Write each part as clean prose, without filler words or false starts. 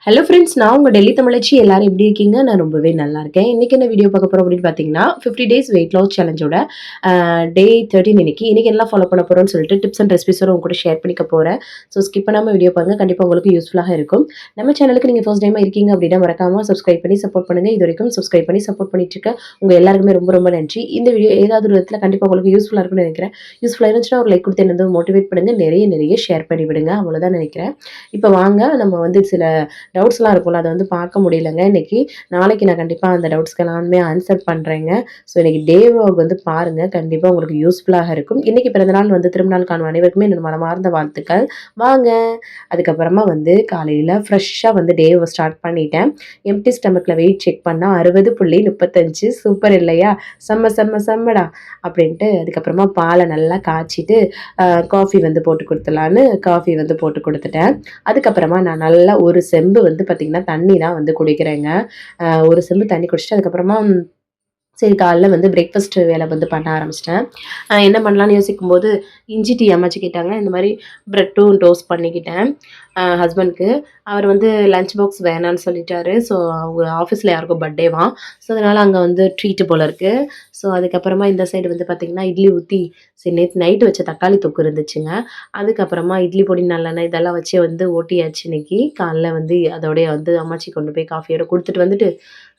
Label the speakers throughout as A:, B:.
A: Hello friends, நான் உங்க டெல்லி தமிழச்சி. எல்லாரும் எப்படி இருக்கீங்க? நான் ரொம்பவே நல்லா இருக்கேன். இன்னைக்கு என்ன வீடியோ பார்க்க போறோம் அப்படின்னு பார்த்தீங்கன்னா, 50 டேஸ் வெயிட் லாஸ் சேலஞ்சோட டே 13 இன்னைக்கு என்னலாம் ஃபாலோ பண்ண போறோம்னு சொல்லிட்டு டிப்ஸ் அண்ட் ரெசிபிஸோட உங்க கூட ஷேர் பண்ணிக்க போறேன். ஸோ ஸ்கிப் பண்ணாம வீடியோ பாருங்க. கண்டிப்பா உங்களுக்கு யூஸ்ஃபுல்லாக இருக்கும். நம்ம சேனலுக்கு நீங்க ஃபர்ஸ்ட் டைமா இருக்கீங்க அப்படின்னா மறக்காம சப்ஸ்கிரைப் பண்ணி சப்போர்ட் பண்ணுங்க. இது வரைக்கும் சப்ஸ்கிரைப் பண்ணி சப்போர்ட் பண்ணிட்டு இருக்க உங்க எல்லாருக்குமே ரொம்ப ரொம்ப நன்றி. இந்த வீடியோ ஏதாவது ஒரு விதத்துல கண்டிப்பா உங்களுக்கு யூஸ்ஃபுல்லா இருக்கும்னு நினைக்கிறேன். யூஸ்ஃபுல்லா இருந்துச்சுன்னா ஒரு லைக் கொடுத்து என்ன மோட்டிவேட் பண்ணுங்க. நிறைய ஷேர் பண்ணி விடுங்க. அவ்வளவுதான் நினைக்கிறேன். இப்போ வாங்க நம்ம வந்து சில டவுட்ஸ்லாம் இருக்கும்ல, அத வந்து பார்க்க முடியலங்க இன்னைக்கு. நாளைக்கு நான் கண்டிப்பா அந்த டவுட்ஸ்க்கு எல்லாமே ஆன்சர் பண்றேங்க. ஸோ இன்னைக்கு டே வ்ளாக் வந்து பாருங்க. கண்டிப்பா உங்களுக்கு யூஸ்ஃபுல்லாக இருக்கும். இன்னைக்கு பிறந்தநாள் வந்து திருமணநாள் காணும் அனைவருக்குமே என்னோட மனமார்ந்த வாழ்த்துக்கள். வாங்க. அதுக்கப்புறமா வந்து காலையில ஃப்ரெஷ்ஷா வந்து டேவ ஸ்டார்ட் பண்ணிட்டேன். எம்ப்டி ஸ்டமக்ல வெயிட் செக் பண்ணா 60.35. சூப்பர் இல்லையா? செம்மடா அப்படின்ட்டு அதுக்கப்புறமா பாலை நல்லா காய்ச்சிட்டு காஃபி வந்து போட்டு கொடுத்துலான்னு காஃபி வந்து போட்டு கொடுத்துட்டேன். அதுக்கப்புறமா நான் நல்லா ஒரு செம்பு வந்து பார்த்தீங்கன்னா தண்ணி தான் வந்து குடிக்கிறேங்க. ஒரு செம்பு தண்ணி குடிச்சிட்டு அதுக்கப்புறமா சரி காலைல வந்து பிரேக்ஃபாஸ்ட் வேலை வந்து பண்ண ஆரம்பிச்சிட்டேன். என்ன பண்ணலான்னு யோசிக்கும்போது இஞ்சி டீ அம்மாச்சி கேட்டாங்க. இந்த மாதிரி ப்ரெட்டும் டோஸ்ட் பண்ணிக்கிட்டேன் ஹஸ்பண்ட்க்கு. அவர் வந்து லஞ்ச் பாக்ஸ் வேணான்னு சொல்லிட்டாரு. ஸோ அவங்க ஆஃபீஸில் யாருக்கும் பர்த்டேவாம். ஸோ அதனால் அங்கே வந்து ட்ரீட்டு போல் இருக்குது. ஸோ அதுக்கப்புறமா இந்த சைடு வந்து பார்த்திங்கன்னா இட்லி ஊற்றி சரி நேற்று நைட்டு வச்ச தக்காளி தொக்கு இருந்துச்சுங்க. அதுக்கப்புறமா இட்லி பொடி நல்லெண்ணெய் இதெல்லாம் வச்சு வந்து ஓட்டியாச்சு இன்னைக்கு. காலைல வந்து அதோடய வந்து அம்மாச்சி கொண்டு போய் காஃபியோட கொடுத்துட்டு வந்துட்டு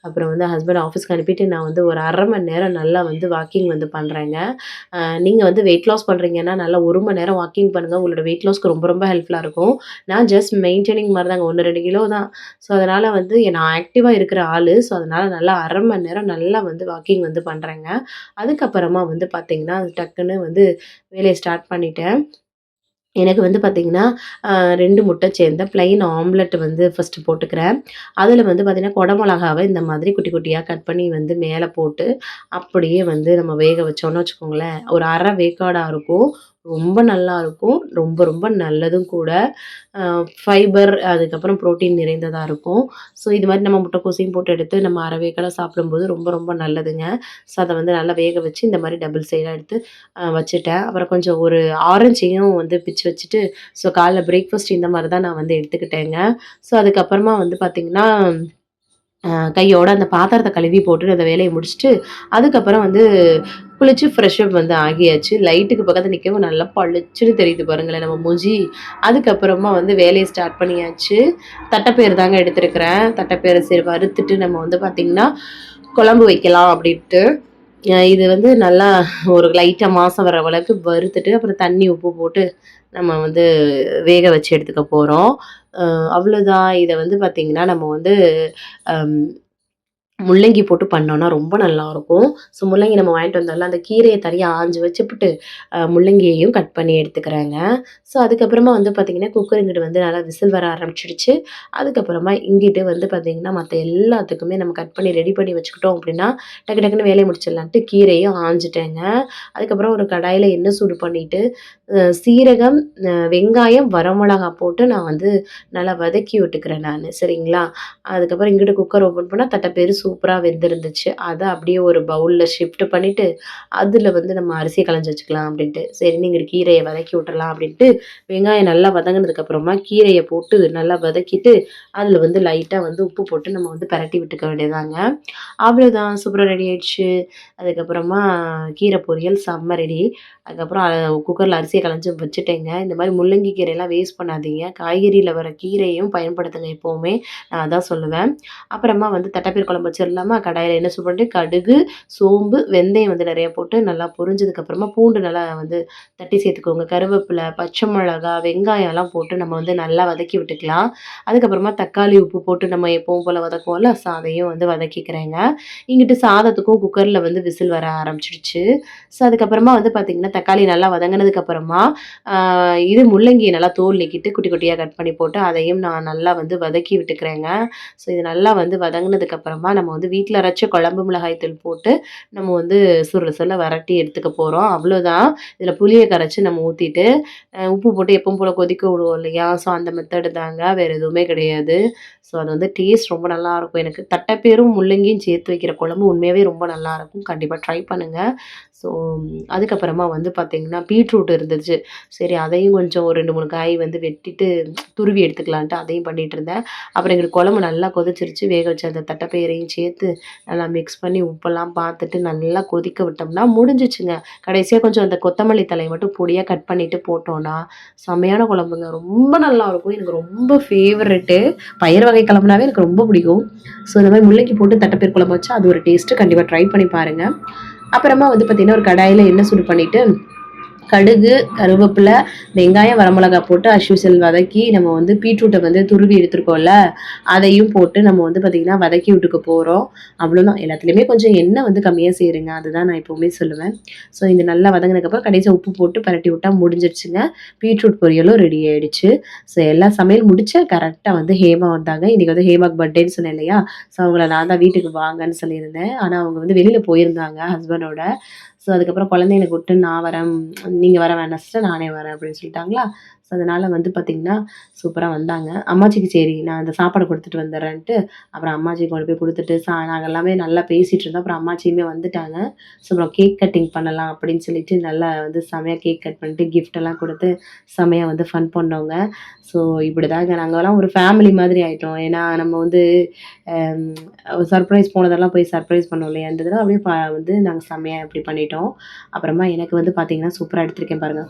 A: அப்புறம் வந்து ஹஸ்பண்ட் ஆஃபீஸ்க்கு அனுப்பிட்டு நான் வந்து ஒரு 1/2 மணி நேரம் நல்லா வந்து வாக்கிங் வந்து பண்ணுறேங்க. நீங்கள் வந்து வெயிட் லாஸ் பண்ணுறீங்கன்னா நல்லா 1 மணி நேரம் வாக்கிங் பண்ணுங்கள். உங்களோட வெயிட் லாஸ்க்கு ரொம்ப ஹெல்ப்ஃபுல்லாக இருக்கும். நான் ஜஸ்ட் மெயின்டெனிங் மாதிரி தாங்க 1, 2 கிலோ தான். ஸோ அதனால் வந்து நான் ஆக்டிவாக இருக்கிற ஆள். ஸோ அதனால் நல்லா 1/2 மணி நேரம் நல்லா வந்து வாக்கிங் வந்து பண்ணுறேங்க. அதுக்கப்புறமா வந்து பார்த்திங்கன்னா டக்குன்னு வந்து வேலையை ஸ்டார்ட் பண்ணிட்டேன். எனக்கு வந்து பார்த்திங்கன்னா 2 முட்டை சேர்ந்த ப்ளைன் ஆம்லெட் வந்து ஃபஸ்ட்டு போட்டுக்கிறேன். அதில் வந்து பார்த்திங்கன்னா கொடை இந்த மாதிரி குட்டி குட்டியாக கட் பண்ணி வந்து மேலே போட்டு அப்படியே வந்து நம்ம வேக வச்சோம்னு வச்சுக்கோங்களேன், ஒரு அரை வேக்காடாக இருக்கும். ரொம்ப நல்லாயிருக்கும். ரொம்ப நல்லதும் கூட. ஃபைபர் அதுக்கப்புறம் புரோட்டீன் நிறைந்ததா இருக்கும். ஸோ இது மாதிரி நம்ம முட்டைக்கோசையும் போட்டு எடுத்து நம்ம அரை வேக்காடா சாப்பிடும்போது ரொம்ப நல்லதுங்க. ஸோ அதை வந்து நல்லா வேக வச்சு இந்த மாதிரி டபுள் சைடாக எடுத்து வச்சுட்டேன். அப்புறம் கொஞ்சம் ஒரு ஆரஞ்சையும் வந்து பிச்சு வச்சுட்டு ஸோ காலைல பிரேக்ஃபாஸ்ட் இந்த மாதிரி தான் நான் வந்து எடுத்துக்கிட்டேங்க. ஸோ அதுக்கப்புறமா வந்து பார்த்திங்கன்னா கையோட அந்த பாத்திரத்தை கழுவி போட்டு அந்த வேலையை முடிச்சுட்டு அதுக்கப்புறம் வந்து குளிச்சு ஃப்ரெஷ்அப் வந்து ஆகியாச்சு. லைட்டுக்கு பக்கத்தில் நிற்கவும் நல்லா பளிச்சுன்னு தெரியுது பாருங்களேன் நம்ம மூஞ்சி. அதுக்கப்புறமா வந்து வேலையை ஸ்டார்ட் பண்ணியாச்சு. தட்டைப்பயிறு தாங்க எடுத்துருக்கிறேன். தட்டைப்பயிறு சரி வறுத்துட்டு நம்ம வந்து பார்த்திங்கன்னா குழம்பு வைக்கலாம் அப்படின்ட்டு. இது வந்து நல்லா ஒரு லைட்டாக மாதம் வர அளவுக்கு வறுத்துட்டு அப்புறம் தண்ணி உப்பு போட்டு நம்ம வந்து வேக வச்சு எடுத்துக்க போகிறோம். அவ்வளோதான். இதை வந்து பார்த்திங்கன்னா நம்ம வந்து முள்ளங்கி போட்டு பண்ணோன்னா ரொம்ப நல்லாயிருக்கும். ஸோ முள்ளங்கி நம்ம வாங்கிட்டு வந்தோம்ல, அந்த கீரையை தனியாக ஆஞ்சு வச்சுப்புட்டு முள்ளங்கியையும் கட் பண்ணி எடுத்துக்கிறேங்க. ஸோ அதுக்கப்புறமா வந்து பார்த்திங்கன்னா குக்கர் இங்கிட்டு வந்து நல்லா விசில் வர ஆரம்பிச்சிடுச்சு. அதுக்கப்புறமா இங்கிட்டு வந்து பார்த்திங்கன்னா மற்ற எல்லாத்துக்குமே நம்ம கட் பண்ணி ரெடி பண்ணி வச்சுக்கிட்டோம் அப்படின்னா டக்குன்னு வேலையை முடிச்சிடலான்ட்டு கீரையும் ஆஞ்சிட்டேங்க. அதுக்கப்புறம் ஒரு கடாயில் எண்ணெய் சூடு பண்ணிவிட்டு சீரகம், வெங்காயம், வரமிளகா போட்டு நான் வந்து நல்லா வதக்கி விட்டுக்கிறேன் நான். சரிங்களா? அதுக்கப்புறம் இங்கிட்டு குக்கர் ஓப்பன் பண்ணால் தட்டைப்பயிறு சூப்பராக வெந்திருந்துச்சு. அதை அப்படியே ஒரு பவுலில் ஷிஃப்ட் பண்ணிவிட்டு அதில் வந்து நம்ம அரிசியை களைஞ்சி வச்சுக்கலாம் அப்படின்ட்டு. சரி நீங்கள் கீரையை வதக்கி விட்டுறலாம் அப்படின்ட்டு வெங்காயம் நல்லா வதங்கினதுக்கப்புறமா கீரையை போட்டு நல்லா வதக்கிட்டு அதில் வந்து லைட்டாக வந்து உப்பு போட்டு நம்ம வந்து பரட்டி விட்டுக்க வேண்டியதாங்க. அவ்வளோதான். சூப்பராக ரெடி ஆயிடுச்சு. அதுக்கப்புறமா கீரை பொரியல் செம்ம ரெடி. அதுக்கப்புறம் குக்கரில் அரிசியை களைஞ்சி வச்சுட்டேங்க. இந்த மாதிரி முள்ளங்கி கீரையெல்லாம் வேஸ்ட் பண்ணாதீங்க. காய்கறியில் வர கீரையும் பயன்படுத்துங்க எப்போவுமே. நான் அதான் சொல்லுவேன். அப்புறமா வந்து தட்டைப்பயிறு குழம்பு வச்சிடலாமா? கடாயில் எண்ணெய் சூடு பண்ணிட்டு கடுகு, சோம்பு, வெந்தயம் வந்து நிறைய போட்டு நல்லா பொரிஞ்சதுக்கப்புறமா பூண்டு நல்லா வந்து தட்டி சேர்த்துக்கோங்க. கருவேப்பிலை, பச்சை மிளகா, வெங்காயம்லாம் போட்டு நம்ம வந்து நல்லா வதக்கி விட்டுக்கலாம். அதுக்கப்புறமா தக்காளி, உப்பு போட்டு நம்ம எப்பவும் போல் வதக்குவோம்ல, ஸோ அதையும் வந்து வதக்கிக்கிறேங்க. இங்கிட்டு சாதத்துக்கும் குக்கரில் வந்து விசில் வர ஆரம்பிச்சிடுச்சு. ஸோ அதுக்கப்புறமா வந்து பார்த்திங்கன்னா தக்காளி நல்லா வதங்கினதுக்கப்புறமா இது முள்ளங்கியை நல்லா தோல் நீக்கிட்டு குட்டி குட்டியாக கட் பண்ணி போட்டு அதையும் நான் நல்லா வந்து வதக்கி விட்டுக்கிறேங்க. ஸோ இது நல்லா வந்து வதங்கினதுக்கப்புறமா நம்ம நம்ம வந்து வீட்ல அரைச்ச குழம்பு மிளகாய் தூள் போட்டு நம்ம வந்து சுருள சுருள வரட்டி எடுத்துக்க போறோம். அவ்வளோதான். இதில புளிய கரைச்சு நம்ம ஊத்திட்டு, உப்பு போட்டு எப்பவும் போல கொதிக்க விடுவோம் இல்லையா? ஸோ அந்த மெத்தடு தாங்க. வேற எதுவுமே கிடையாது. ஸோ அது வந்து டேஸ்ட் ரொம்ப நல்லாருக்கும். எனக்கு தட்டைப்பயிரும், முள்ளங்கியும் சேர்த்து வைக்கிற குழம்பு உண்மையாவே ரொம்ப நல்லாருக்கும். கண்டிப்பா ட்ரை பண்ணுங்க. ஸோ அதுக்கப்புறமா வந்து பார்த்தீங்கன்னா, பீட்ரூட் இருந்துச்சு. சரி அதையும் கொஞ்சம் ஒரு 2, 3 காய் வந்து வெட்டிட்டு துருவி எடுத்துக்கலான்ட்டு அதையும் பண்ணிட்டுருந்தேன். அப்புறம் எங்களுக்கு குழம்பு நல்லா கொதிச்சிருச்சு. வேக வச்ச அந்த தட்டைப்பயிரையும் சேர்த்து நல்லா மிக்ஸ் பண்ணி உப்பெல்லாம் பார்த்துட்டு நல்லா கொதிக்க விட்டோம்னா முடிஞ்சிச்சுங்க. கடைசியா கொஞ்சம் அந்த கொத்தமல்லி தழைய மட்டும் பொடியா கட் பண்ணிட்டு போட்டோம்னா, செம்மையான குழம்புங்க. ரொம்ப நல்லாருக்கும். எனக்கு ரொம்ப ஃபேவரெட்டு. பயிறு வகை குழம்புனாவே எனக்கு ரொம்ப பிடிக்கும். ஸோ இந்த மாரி முள்ளங்கி போட்டு தட்டைப்பயிறு குழம்பு வச்சா அது ஒரு டேஸ்ட்டு. கண்டிப்பா ட்ரை பண்ணி பாருங்க. அப்புறமா வந்து பார்த்தீங்கன்னா, ஒரு கடாயில எண்ணெய் சூடு பண்ணிட்டு கடுகு, கருவேப்பிலை, வெங்காயம், வரமிளகா போட்டு அஸ் யூசுவல் வதக்கி நம்ம வந்து பீட்ரூட்ட வந்து துருவி எடுத்துருக்கோம்ல, அதையும் போட்டு நம்ம வந்து பார்த்தீங்கன்னா, வதக்கி விட்டுக்க போறோம். அவ்வளோதான். எல்லாத்துலயுமே கொஞ்சம் எண்ணெய் வந்து கம்மியா சேருங்க. அதுதான் நான் எப்பவுமே சொல்லுவேன். ஸோ இது நல்லா வதங்குனதுக்கப்புறம் கடைசியா உப்பு போட்டு பெரட்டி விட்டா முடிஞ்சிருச்சுங்க. பீட்ரூட் பொரியலும் ரெடி ஆயிடுச்சு. ஸோ எல்லா சமையல் முடிச்சு கரெக்ட்டா வந்து ஹேமா வந்தாங்க. இன்னைக்கு வந்து ஹேமாக்கு பர்த்டேன்னு சொன்னேன் இல்லையா? ஸோ அவங்கள நான் தான் வீட்டுக்கு வாங்கன்னு சொல்லியிருந்தேன். ஆனா அவங்க வந்து வெளியில போயிருந்தாங்க ஹஸ்பண்டோட. ஸோ அதுக்கப்புறம் குழந்தைங்கள கூப்பிட்டு நான் வரேன், நீங்க வர வேண்டாம் சிஸ்டர் நானே வரேன் அப்படின்னு சொல்லிட்டாங்களா. ஸோ அதனால வந்து பார்த்தீங்கன்னா, சூப்பரா வந்தாங்க. அம்மாச்சிக்கு சரி நான் அந்த சாப்பாடு குடுத்துட்டு வந்துடுறேன்ட்டு, அப்புறம் அம்மாச்சிக்கு கொண்டு போய் குடுத்துட்டு நாங்க எல்லாமே நல்லா பேசிட்டு இருந்தோம். அப்புறம் அம்மாச்சியுமே வந்துட்டாங்க. ஸோ அப்புறம் கேக் கட்டிங் பண்ணலாம் அப்படின்னு சொல்லிட்டு நல்லா வந்து செமையா கேக் கட் பண்ணிட்டு, கிஃப்ட் எல்லாம் குடுத்து செமையா வந்து ஃபன் பண்ணோங்க. ஸோ இப்படிதாங்க நாங்கலாம் ஒரு ஃபேமிலி மாதிரி ஆயிட்டோம். ஏன்னா நம்ம வந்து அம் சர்ப்ரைஸ் போனதெல்லாம் போய் சர்ப்ரைஸ் பண்ணோம் இல்லையா? இந்த தடவ அப்படியே வந்து நாங்க செம்மையா இப்படி பண்ணிட்டோம். அப்புறமா எனக்கு வந்து பார்த்தீங்கன்னா, சூப்பரா எடுத்திருக்கேன் பாருங்க.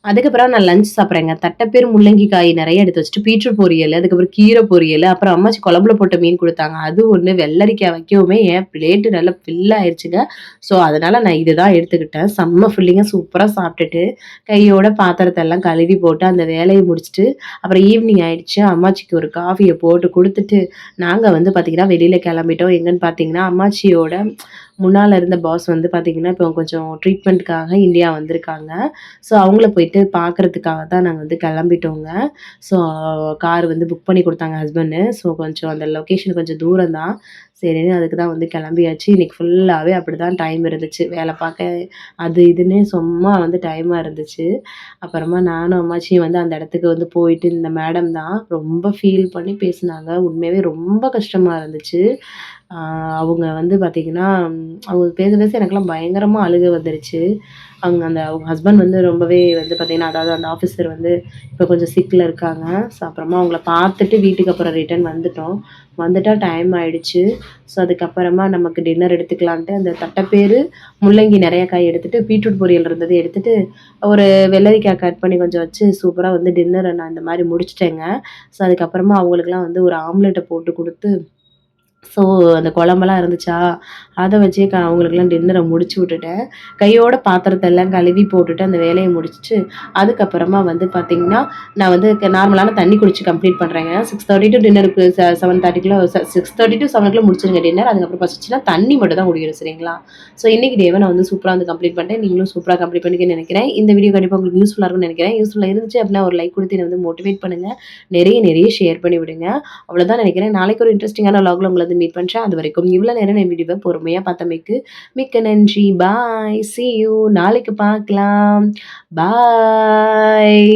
A: அதுக்கப்புறம் நான் லஞ்ச் சாப்பிட்றேங்க. தட்டப்பயிறு, முள்ளங்கி காய் நெறைய எடுத்து வச்சுட்டு, பீட்ரூட் பொரியலு, அதுக்கப்புறம் கீரை பொரியலு, அப்புறம் அம்மாச்சி குழம்புல போட்ட மீன் குடுத்தாங்க. அது ஒண்ணு, வெள்ளரிக்காய் வைக்கவுமே என் பிளேட்டு நல்லா ஃபில் ஆயிருச்சுங்க. ஸோ, அதனால நான் இதுதான் எடுத்துக்கிட்டேன். செம்ம ஃபில்லிங்கா சூப்பரா சாப்பிட்டுட்டு, கையோட பாத்திரத்தெல்லாம் கழுவி போட்டு, அந்த வேலைய முடிச்சுட்டு, அப்புறம் ஈவினிங் ஆயிடுச்சு. அம்மாச்சிக்கு ஒரு காஃபிய போட்டு குடுத்துட்டு, நாங்க வந்து பார்த்தீங்கன்னா, வெளியில கெளம்பிட்டோம். எங்கன்னு பார்த்தீங்கன்னா, அம்மாச்சியோட முன்னால இருந்த பாஸ் வந்து பார்த்தீங்கன்னா, இப்போ கொஞ்சம் ட்ரீட்மெண்ட்க்காக இந்தியா வந்திருக்காங்க. ஸோ, அவங்கள போயிட்டு பார்க்கறதுக்காக தான் நாங்க வந்து கிளம்பிட்டோங்க. ஸோ, கார் வந்து புக் பண்ணி குடுத்தாங்க ஹஸ்பண்டு. ஸோ, கொஞ்சம் அந்த லொகேஷன் கொஞ்சம் தூரம் தான். சரின்னு அதுக்கு தான் வந்து கிளம்பியாச்சு. இன்னைக்கு ஃபுல்லாவே அப்படிதான் டைம் இருந்துச்சு. வேல பார்க்க அது இதுன்னு சும்மா வந்து டைமா இருந்துச்சு. அப்புறமா நானும் அம்மாச்சியும் வந்து அந்த இடத்துக்கு வந்து போயிட்டு இந்த மேடம் தான் ரொம்ப ஃபீல் பண்ணி பேசுனாங்க. உண்மையாவே ரொம்ப கஷ்டமா இருந்துச்சு. ஆ அவங்க வந்து பார்த்தீங்கன்னா, அவங்க பேச பேச எனக்கெல்லாம் பயங்கரமா அழுகை வந்துருச்சு. அவங்க ஹஸ்பண்ட் வந்து ரொம்பவே வந்து பார்த்தீங்கன்னா, அதாவது அந்த ஆஃபீசர் வந்து இப்போ கொஞ்சம் சிக்ல இருக்காங்க. ஸோ அப்புறமா அவங்கள பார்த்துட்டு வீட்டுக்கு அப்புறம் ரிட்டர்ன் வந்துட்டோம். வந்துட்டா டைம் ஆயிடுச்சு. ஸோ அதுக்கப்புறமா நமக்கு டின்னர் எடுத்துக்கலான்ட்டு அந்த தட்டைப்பயிறு, முள்ளங்கி நெறைய காய் எடுத்துட்டு, பீட்ரூட் பொரியல் இருந்தது எடுத்துட்டு, ஒரு வெள்ளரிக்காய் கட் பண்ணி கொஞ்சம் வச்சு சூப்பரா வந்து டின்னர நான் இந்த மாரி முடிச்சுட்டேங்க. ஸோ அதுக்கப்புறமா அவங்களுக்கெல்லாம் வந்து ஒரு ஆம்லெட்ட போட்டு குடுத்து ஸோ, அந்த குழம்பெல்லாம் இருந்துச்சா, அத வச்சே அவங்களுக்கெல்லாம் டின்னர முடிச்சு விட்டுட்டேன். கையோட பாத்திரத்த எல்லாம் கழுவி போட்டுட்டு அந்த வேலைய முடிச்சுட்டு, அதுக்கப்புறமா வந்து பார்த்தீங்கன்னா, நான் வந்து நார்மலான தண்ணி குடிச்சு கம்ப்ளீட் பண்றேங்க. 6:30 டூ டின்னருக்கு 7:30க்குள்ள 6:30 டூ 7 முடிச்சுருங்க டின்னர். அதுக்கப்புறம் பசிச்சுன்னா தண்ணி மட்டும் தான் குடிக்கணும் சரிங்களா? ஸோ, இன்னைக்கு டேவ நான் வந்து சூப்பரா வந்து கம்ப்ளீட் பண்ணிட்டேன். நீங்களும் சூப்பரா கம்ப்ளீட் பண்ணிருக்கீங்கன்னு நெனைக்கிறேன். இந்த வீடியோ கண்டிப்பா உங்களுக்கு யூஸ்ஃபுல்லா இருக்கும்னு நெனைக்கிறேன். யூஸ்ஃபுல்லா இருந்துச்சு அப்படின்னா ஒரு லைக் குடுத்து என்ன வந்து மோட்டிவேட் பண்ணுங்க. நெறைய நெறைய ஷேர் பண்ணி விடுங்க. அவ்வளோதான் நெனைக்கிறேன். நாளைக்கு ஒரு இன்ட்ரஸ்டிங்கான விளாக்ல உங்கள வந்து மீட் பண்றேன். அதுவரைக்கும் இவ்வளோ நேரம் என் வீடியோவ பொறுமையா பார்த்தமைக்கு மிக்க நன்றி. பாய். See you. நாளைக்கு பார்க்கலாம். பாய்.